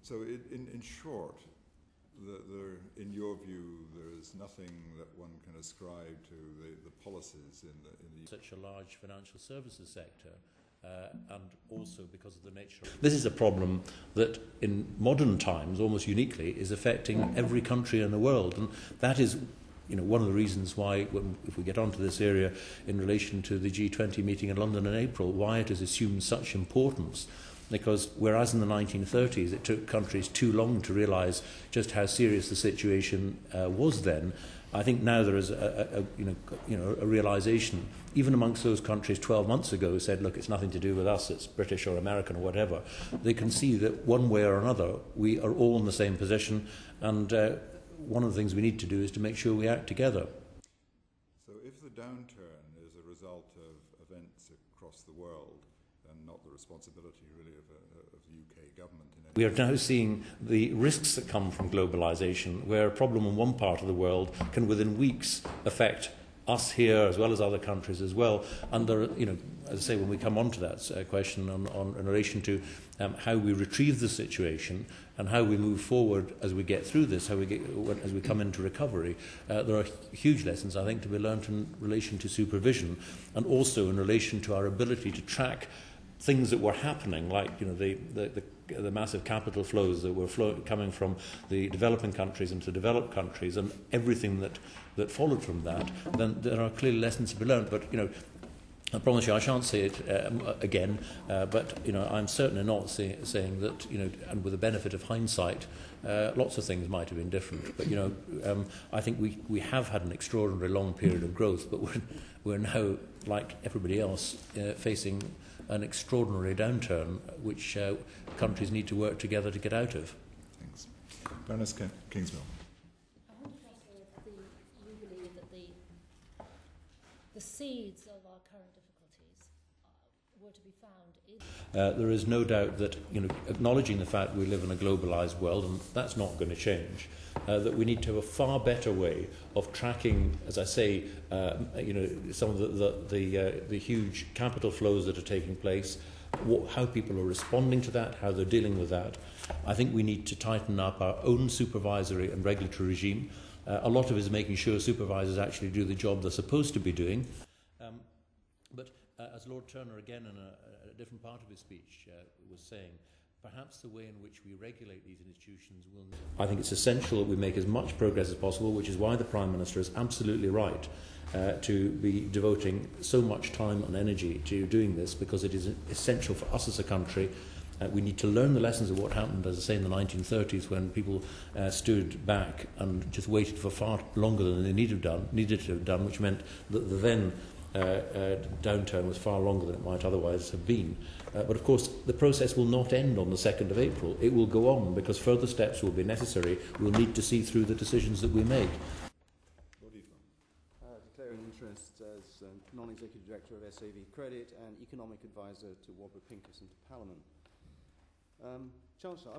So in short, in your view, there is nothing that one can ascribe to the policies in the such a large financial services sector, and also because of the nature of this is a problem that in modern times, almost uniquely, is affecting every country in the world, and that is, one of the reasons why, if we get onto this area in relation to the G20 meeting in London in April, why it has assumed such importance. Because whereas in the 1930s it took countries too long to realise just how serious the situation was then, I think now there is a realisation, even amongst those countries 12 months ago who said, look, it's nothing to do with us, it's British or American or whatever. They can see that one way or another we are all in the same position, and one of the things we need to do is to make sure we act together. So if the downturn is a result of events across the world, and not the responsibility really of the UK government. We are now seeing the risks that come from globalisation, where a problem in one part of the world can within weeks affect us here as well as other countries as well. And there, as I say, when we come on to that question in relation to how we retrieve the situation and how we move forward as we get through this, as we come into recovery, there are huge lessons, I think, to be learnt in relation to supervision, and also in relation to our ability to track things that were happening, like the massive capital flows that were coming from the developing countries into developed countries, and everything that followed from that. Then there are clearly lessons to be learned. But I promise you, I shan't say it again. But I'm certainly not saying that and with the benefit of hindsight, lots of things might have been different. But I think we have had an extraordinarily long period of growth, but we're now, like everybody else, facing an extraordinary downturn, which countries need to work together to get out of. Thanks. Baroness Kingsmill. I wonder if you believe that the seeds of our current difficulties were to be found in... There is no doubt that, acknowledging the fact we live in a globalised world, and that's not going to change, that we need to have a far better way of tracking, as I say, some of the huge capital flows that are taking place, how people are responding to that, how they're dealing with that. I think we need to tighten up our own supervisory and regulatory regime. A lot of it is making sure supervisors actually do the job they're supposed to be doing. But as Lord Turner, again in a different part of his speech, was saying, perhaps the way in which we regulate these institutions will... I think it's essential that we make as much progress as possible, which is why the Prime Minister is absolutely right to be devoting so much time and energy to doing this, because it is essential for us as a country. We need to learn the lessons of what happened, as I say, in the 1930s, when people stood back and just waited for far longer than they needed to have done, which meant that the then downturn was far longer than it might otherwise have been. But of course, the process will not end on the 2nd of April. It will go on, because further steps will be necessary. We'll need to see through the decisions that we make. Declaring interest as non-executive director of SAV Credit and economic advisor to Wobber Pincus and to Parliament. Chancellor,